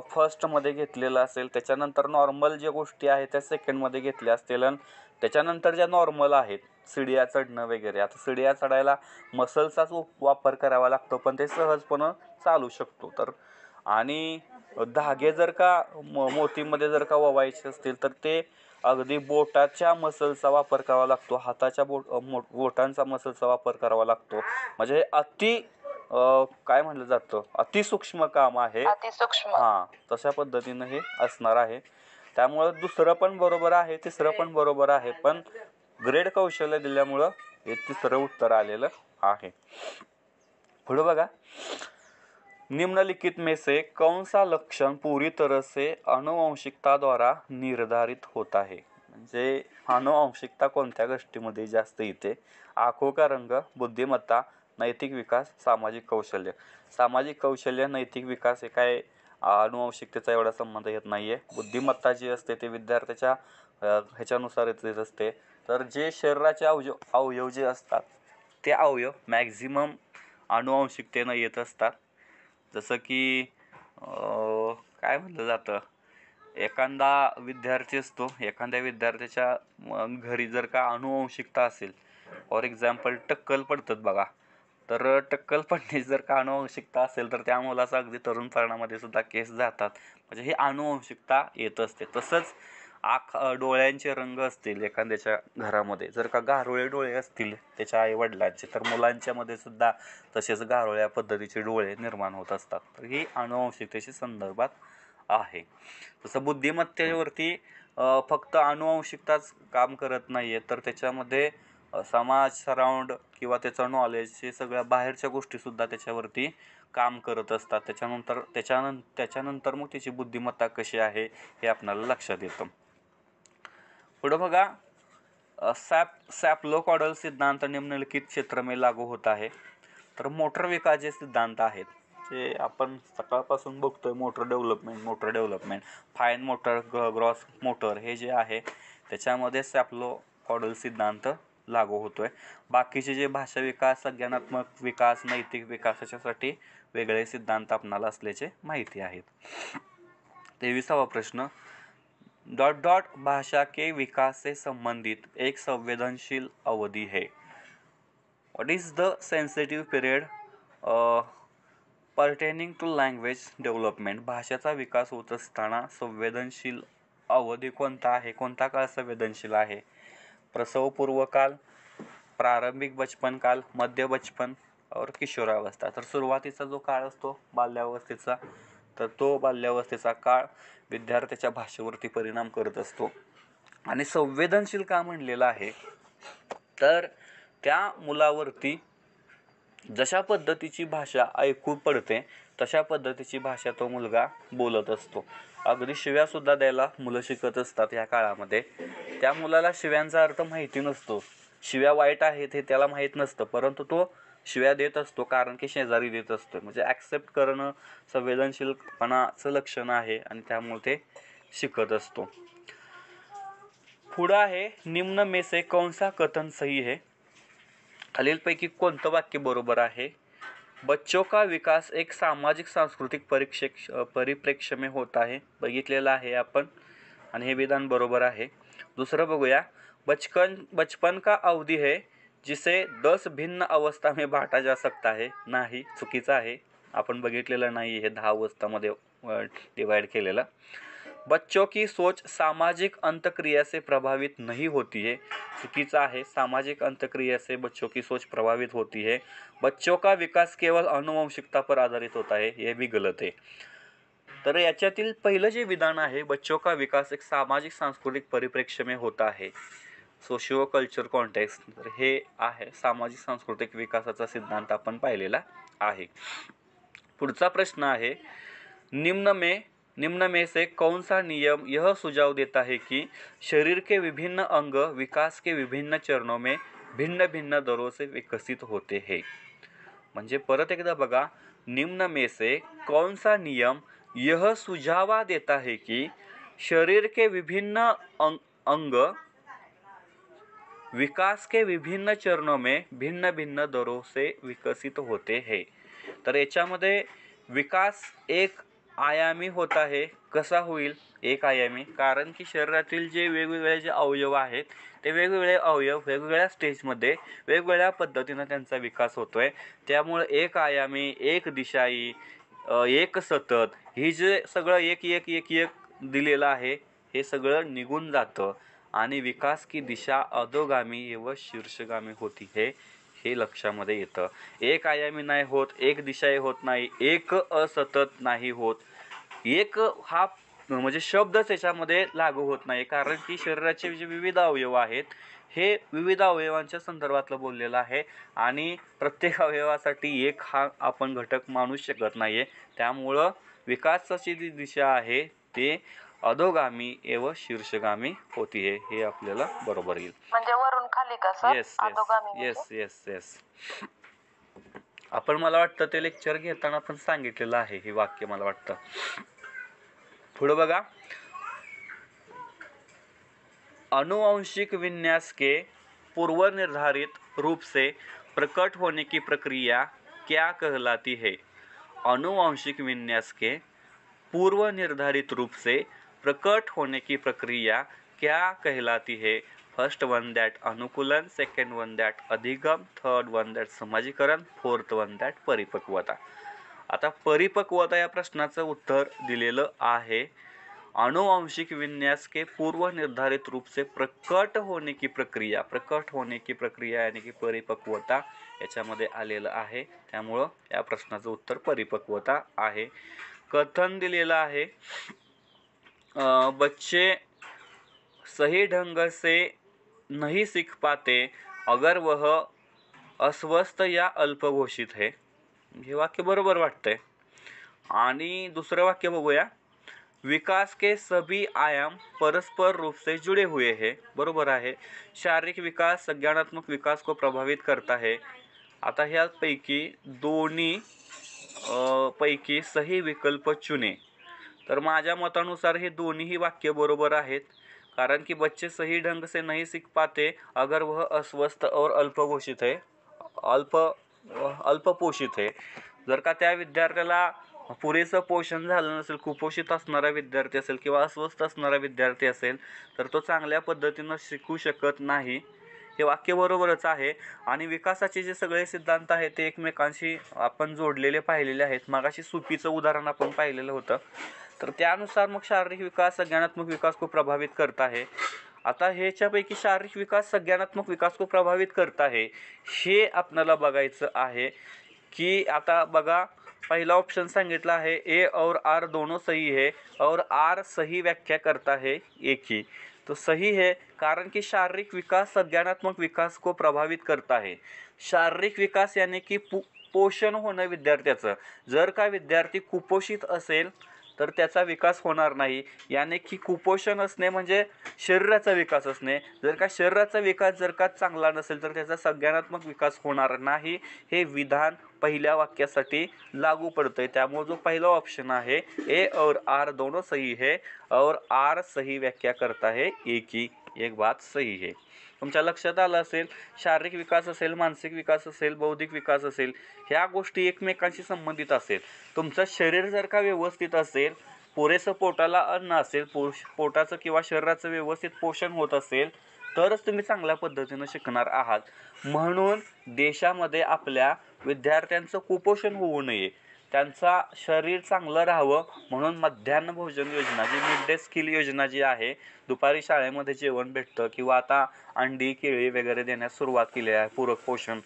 फर्स्टमध्ये घेतलेलं असेल. त्याच्यानंतर नॉर्मल ज्या गोष्टी आहेत त्या सेकंडमध्ये घेतल्या असतील आणि त्याच्यानंतर ज्या नॉर्मल आहेत सीड्या चढणं वगैरे, आता सीड्या चढायला मसल्सचाच वापर करावा लागतो, पण ते सहजपणे चालू शकतो. तर आणि धागे जर का मोतीमध्ये जर का ववायचे असतील तर ते अगदी बोटाच्या मसल्सचा वापर करावा लागतो, हाताच्या बोटांचा मसल्सचा वापर करावा लागतो. म्हणजे काय म्हणलं जातं, अतिसूक्ष्म काम आहे. हां, तशा पद्धतीनं हे असणार आहे. त्यामुळं दुसरं पण बरोबर आहे, तिसरं पण बरोबर आहे, पण ग्रेड कौशल्य दिल्यामुळं हे तिसरं उत्तर आलेलं आहे. पुढे बघा, निम्नलिखित में से कौन सा लक्षण पूरी तरह से आनुवंशिकता द्वारा निर्धारित होता है. म्हणजे आनुवंशिकता कोणत्या गोष्टीमध्ये जास्त येते? आंखों का रंग, बुद्धिमत्ता, नैतिक विकास, सामाजिक कौशल्य. सामाजिक कौशल्य, नैतिक विकास हे काय आनुवंशिकतेचा एवढा संबंध येत नाहीये. बुद्धिमत्ता जी असते ते विद्यार्थ्याच्या ह्याच्यानुसार येत असते. तर जे शरीराचे अवयव जे असतात ते अवयव मॅक्झिमम आनुवंशिकतेनं येत असतात. जसं की काय म्हटलं जातं, एखादा विद्यार्थी असतो, एखाद्या विद्यार्थ्याच्या घरी जर का आनुवंशिकता असेल, फॉर एक्झाम्पल टक्कल पडतात बघा, तर टक्कल पडण्याची जर का आनुवंशिकता असेल तर त्या मुलाचा अगदी तरुणपणामध्ये सुद्धा केस जातात. म्हणजे ही आनुवंशिकता येत असते. तसंच डोळ्यांचे रंग असतील एखाद्याच्या घरामध्ये, जर का गारोळे डोळे असतील त्याच्या आई वडिलांचे, तर मुलांच्या मध्ये सुद्धा तसेच गारोळ्या पद्धतीचे डोळे निर्माण होत असतात. तर ही आनुवंशिकतेशी संदर्भात आहे. तसं बुद्धिमत्तेवरती फक्त आनुवंशिकताच काम करत नाहीये, तर त्याच्यामध्ये समाज, सराउंड किंवा त्याचं नॉलेज हे सगळ्या बाहेरच्या गोष्टी सुद्धा त्याच्यावरती काम करत असतात. त्याच्यानंतर मग त्याची बुद्धिमत्ता कशी आहे हे आपल्याला लक्षात येतं. पुढे बघा, सॅपलो कॉडल सिद्धांत निम्नलिखित क्षेत्र में लागू होता है. तर मोटर विकास जे सिद्धांत आहेत जे आपण सकाळपासून बघतोय, motor development, fine motor, gross motor, हे जे आहे त्याच्यामध्ये सॅपलो कॉडल सिद्धांत लागू होतोय. बाकीचे जे भाषा विकास, संज्ञानात्मक विकास, नैतिक विकास याच्यासाठी वेगळे सिद्धांत आपणाला असल्याचे माहिती आहेत. 23वा प्रश्न, ... भाषा के विकास से संबंधित एक संवेदनशील अवधि है. What is the sensitive period pertaining to language development. भाषेचा विकास होत असताना संवेदनशील अवधी कोणता आहे? कोणता काळ संवेदनशील आहे? प्रसवपूर्व काल, प्रारंभिक बचपन काल, मध्य बचपन और किशोरावस्था. तर सुरुवातीचा जो काळ असतो बाल्यावस्थेचा, तर तो बाल्यावस्थेचा काळ विद्यार्थ्याच्या भाषेवरती परिणाम करत असतो. आणि संवेदनशील का म्हणलेला आहे, तर त्या मुलावरती जशा पद्धतीची भाषा ऐकू पडते तशा पद्धतीची भाषा तो मुलगा बोलत असतो. अगदी शिव्या सुद्धा द्यायला मुलं शिकत असतात या काळामध्ये. त्या मुलाला शिव्यांचा अर्थ माहिती नसतो, शिव्या वाईट आहेत हे त्याला माहीत नसतं, परंतु तो शिव्या देत असतो कारण की शेजारी देत असतो. म्हणजे ॲक्सेप्ट करणं संवेदनशीलपणाचं लक्षण आहे आणि त्यामुळे ते शिकत असतो. पुढं आहे, निम्न में से कौन सा कथन सही है. खालीलपैकी कोणतं वाक्य बरोबर आहे? बच्चों का विकास एक सामाजिक सांस्कृतिक परिप्रेक्ष्य में होता है. बघितलेलं आहे आपण आणि हे विधान बरोबर आहे. दुसरं बघूया, बचपन का अवधि है जिसे 10 भिन्न अवस्था में बांटा जा सकता है. नाही, चुकीचं आहे. आपण बघितलेलं नाही हे 10 अवस्थामध्ये डिवाइड केलेलं. बच्चों की सोच सामाजिक अंतक्रिया से प्रभावित नहीं होती है. चुकीचा आहे. सामाजिक अंतक्रिया से बच्चों की सोच प्रभावित होती है. बच्चों का विकास केवल आनुवंशिकता पर आधारित होता है. ये भी गलत है. तर याच्यातील पहिलं जे विधान आहे, बच्चों का विकास एक सामाजिक सांस्कृतिक परिप्रेक्ष्य में होता है, सोशिओ कल्चर कॉन्टेक्स्ट, तर हे आहे सामाजिक सांस्कृतिक विकासाचा सिद्धांत आपण पाहिलेला आहे. पुढचा प्रश्न आहे, निम्न में से कौन सा नियम यह सुझाव देता है कि शरीर के विभिन्न अंग विकास के विभिन्न चरणों में भिन्न भिन्न दरों से विकसित होते हैं. म्हणजे परत एकदा बघा, निम्न में से कौन सा नियम यह सुझाव देता है कि शरीर के विभिन्न अंग विकास के विभिन्न चरणों में भिन्न भिन्न दरों से विकसित होते हैं. तर याच्यामध्ये विकास एक आयामी होत आहे. कसा होईल एक आयामी? कारण की शरीरातील जे वेगवेगळे जे अवयव आहेत ते वेगवेगळे अवयव वेगवेगळ्या स्टेजमध्ये वेगवेगळ्या पद्धतीनं त्यांचा विकास होतोय. त्यामुळे एक आयामी, एक दिशाई, एक सतत, ही जे सगळं एक एक एक एक दिलेलं आहे हे सगळं निघून जातं आणि विकास की दिशा अधोगामी व शीर्षगामी होती है, हे लक्षामध्ये येतं. एक आयामी नाही होत, एक दिशाही होत नाही, एक असतत नाही होत. एक हा म्हणजे शब्दच याच्यामध्ये लागू होत नाही, कारण की शरीराचे जे विविध अवयव आहेत हे विविध अवयवांच्या संदर्भातलं बोललेलं आहे आणि प्रत्येक अवयवासाठी एक हा आपण घटक मानू शकत नाही आहे. त्यामुळं विकासाची जी दिशा आहे ते अधोगामी एव शीर्षगामी होती आहे, हे आपल्याला बरोबर येईल. म्हणजे वरून खाली का सर? येस अधोगामी येस म्हणजे? Yes yes yes. आपण मला वाटतं ते लेक्चर घेताना पण सांगितलेलं आहे हे वाक्य, मला वाटतं. पुढे बघा, आनुवंशिक विन्यास के पूर्व निर्धारित रूप से प्रकट होने की प्रक्रिया क्या कहलाती है? आनुवंशिक विन्यास के पूर्व निर्धारित रूप से प्रकट होने की प्रक्रिया क्या कहलाती है? फर्स्ट वन दैट अनुकूलन, सेकंड वन दैट अधिगम, थर्ड वन दैट समाजीकरण, फोर्थ वन दैट परिपक्वता. आता परिपक्वता या प्रश्नाचं उत्तर दिलेलं आहे, आनुवंशिक विन्यास के पूर्व निर्धारित रूप से प्रकट होने की प्रक्रिया. प्रकट होने की प्रक्रिया यानी की परिपक्वता याच्यामध्ये आलेलं आहे, त्यामुळं या प्रश्नाचं उत्तर परिपक्वता आहे. कथन दिलेलं आहे, बच्चे सही ढंग से नहीं सीख पाते अगर वह अस्वस्थ या अल्पघोषित है. हे वाक्य बरोबर वाटतंय. आणि दुसरं वाक्य बघूया, विकास के सभी आयाम परस्पर रूप से जुड़े हुए हैं. बरोबर आहे. शारीरिक विकास संज्ञानात्मक विकास को प्रभावित करता है. आता ह्यापैकी दोन्ही पैकी सही विकल्प चुने. तर माझ्या मतानुसार हे दोन्हीही वाक्य बरोबर आहेत, कारण की बच्चे सही ढंग से नहीं सीख पाते अगर वह अस्वस्थ और अल्पघोषित है, अल्पपोषित है. जर का त्या विद्यार्थ्याला पुरेसं पोषण झालं नसेल, कुपोषित असणारा विद्यार्थी असेल किंवा अस्वस्थ असणारा विद्यार्थी असेल, तर तो चांगल्या पद्धतीनं शिकू शकत नाही. हे वाक्य बरोबरच आहे. आणि विकासाचे जे सगळे सिद्धांत आहेत ते एकमेकांशी आपण जोडलेले पाहिलेले आहेत. मागाशी सुपीचं उदाहरण आपण पाहिलेलं होतं. तर त्यानुसार मग शारीरिक विकास संज्ञानात्मक विकास को प्रभावित करता है. आता ह्याच्यापैकी शारीरिक विकास संज्ञानात्मक विकास को प्रभावित करता है हे आपल्याला बघायचं आहे की, आता बघा, पहला ऑप्शन सांगितला है ए और आर दोनों सही है और आर सही व्याख्या करता है एक ही. तो सही है, कारण की शारीरिक विकास संज्ञानात्मक विकास को प्रभावित करता है. शारीरिक विकास यानी की पोषण होणं विद्यार्थ्याचं. जर का विद्यार्थी कुपोषित असेल तर त्याचा विकास होणार नाही. याने की कुपोषण असणे म्हणजे शरीराचा विकास असणे. जर का शरीराचा विकास जर का चांगला नसेल तर त्याचा संज्ञानात्मक विकास होणार नाही. हे विधान पहिल्या वाक्यासाठी लागू पडतंय. त्यामुळे जो पहिला ऑप्शन आहे ए और आर दोनों सही है और आर सही व्याख्या करता है एक ही, एक बात सही है. तुमच्या लक्षात आलं असेल, शारीरिक विकास असेल, मानसिक विकास असेल, बौद्धिक विकास असेल, ह्या गोष्टी एकमेकांशी संबंधित असेल. तुमचं शरीर जर का व्यवस्थित असेल, पुरेसं पोटाला अन्न असेल, पोटाचं किंवा शरीराचं व्यवस्थित पोषण होत असेल, तरच तुम्ही चांगल्या पद्धतीनं शिकणार आहात. म्हणून देशामध्ये आपल्या विद्यार्थ्यांचं कुपोषण होऊ नये, त्यांचा शरीर चांगलं राहावं म्हणून मध्यान्ह भोजन योजना, जी मिड डे स्किल योजना जी आहे, दुपारी शाळेमध्ये जेवण भेटतं किंवा आता अंडी केळी वगैरे देण्यास सुरुवात केली आहे, पूरक पोषण.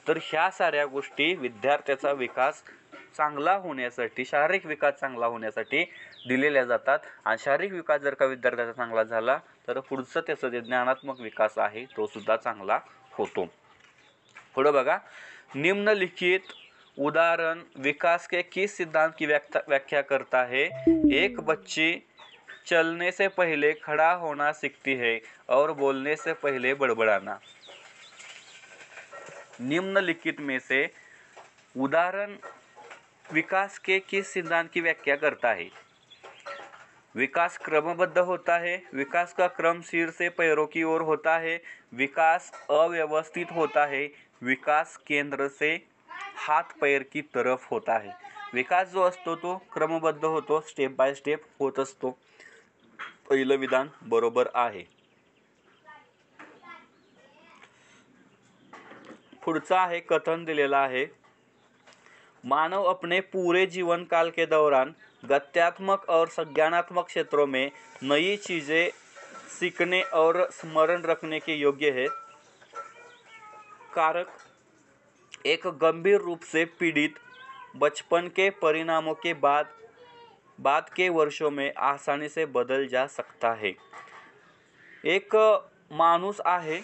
तर ह्या साऱ्या गोष्टी विद्यार्थ्याचा विकास चांगला होण्यासाठी, शारीरिक विकास चांगला होण्यासाठी दिलेल्या जातात. आणि शारीरिक विकास जर का विद्यार्थ्याचा चांगला झाला तर पुढचं त्याचं जे ज्ञानात्मक विकास आहे तो सुद्धा चांगला होतो. पुढे बघा, निम्नलिखित उदाहरण विकास के किस सिद्धांत की व्याख्या करता है? एक बच्ची चलने से पहले खड़ा होना सीखती है और बोलने से पहले बड़बड़ाना. निम्नलिखित में से उदाहरण विकास के किस सिद्धांत की व्याख्या करता है? विकास क्रमबद्ध होता है, विकास का क्रम सिर से पैरों की ओर होता है, विकास अव्यवस्थित होता है, विकास केंद्र से हाथ पैर की तरफ होता है. विकास जो असतो तो क्रमबद्ध होतो, स्टेप बाय स्टेप होत असतो. पहिलं विधान बरोबर आहे. पुढचं आहे, कथन दिलेलं आहे, मानव अपने पूरे जीवन काल के दौरान गत्यात्मक और संज्ञानात्मक क्षेत्रों में नई चीज़ें सीखने और स्मरण रखने के योग्य है. कारक एक गंभीर रूप से पीड़ित बचपन के परिणामों के बाद बाद के वर्षों में आसानी से बदल जा सकता है। एक माणूस आहे,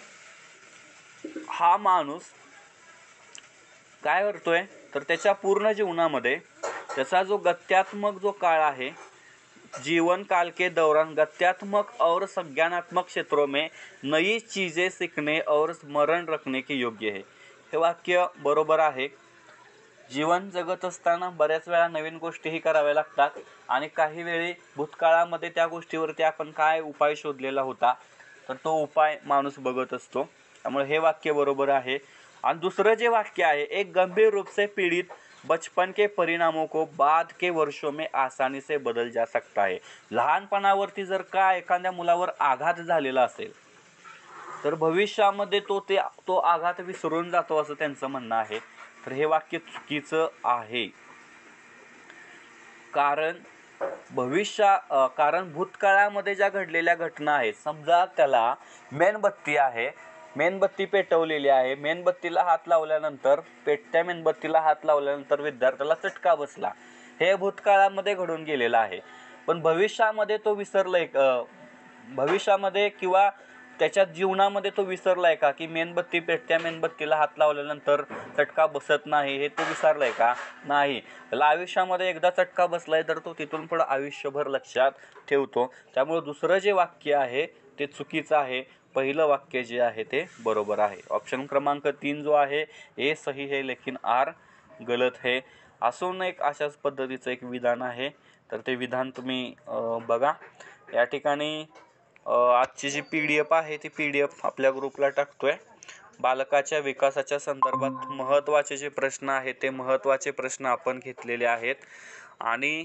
हा माणूस काय करतोय तर त्याच्या पूर्ण जीवनामध्ये त्याचा जो गत्यात्मक जो काळ आहे, जीवन काल के दौरान गत्यात्मक और संज्ञानात्मक क्षेत्रों में नई चीज़ें सीखने और स्मरण रखने के योग्य है। हे वाक्य बरोबर आहे। जीवन जगत असताना बऱ्याच वेळा नवीन गोष्टीही कराव्या लागतात आणि काही वेळी भूतकाळामध्ये त्या गोष्टीवरती आपण काय उपाय शोधलेला होता तर तो उपाय माणूस बघत असतो। त्यामुळे हे वाक्य बरोबर आहे। आणि दुसरं जे वाक्य आहे, एक गंभीर रूप से पीडित बचपन के परिणामों को बाद के वर्षों में आसानी से बदल जा सकता है। लहानपणावरती जर का एखाद्या मुलावर आघात झालेला असेल तर भविष्यामध्ये तो आघात विसरून जातो असं त्यांचं म्हणणं आहे। तर हे वाक्य चुकीचं आहे। कारण भूतकाळामध्ये ज्या घडलेल्या घटना आहेत, समजा त्याला मेणबत्ती आहे, मेणबत्ती पेटवलेली आहे, मेणबत्तीला हात लावल्यानंतर पेटत्या मेणबत्तीला हात लावल्यानंतर विद्यार्थ्याला चटका बसला, हे भूतकाळामध्ये घडून गेलेलं आहे। पण भविष्यामध्ये तो विसरलाय, भविष्यामध्ये किंवा त्याच्या जीवनामध्ये तो विसरलाय का की मेणबत्ती पेटत्या मेणबत्तीला हात लावल्यानंतर चटका बसत नाही, हे तो विसरलाय का? नाही। त्याला आयुष्यामध्ये एकदा चटका बसलाय तर तो तिथून पुढे आयुष्यभर लक्षात ठेवतो। त्यामुळे दुसरं जे वाक्य आहे ते चुकीचं आहे, पहिलं वाक्य जे आहे ते बरोबर आहे। ऑप्शन क्रमांक 3 जो आहे ए सही है लेकिन आर गलत है। असून एक अशाच पद्धतीचं एक विधान आहे, तर ते विधान तुम्ही बघा। या ठिकाणी आजची जी PDF आहे ती PDF आपल्या ग्रुपला टाकतोय। बालकाच्या विकासाच्या संदर्भात महत्त्वाचे जे प्रश्न आहेत ते महत्त्वाचे प्रश्न आपण घेतलेले आहेत आणि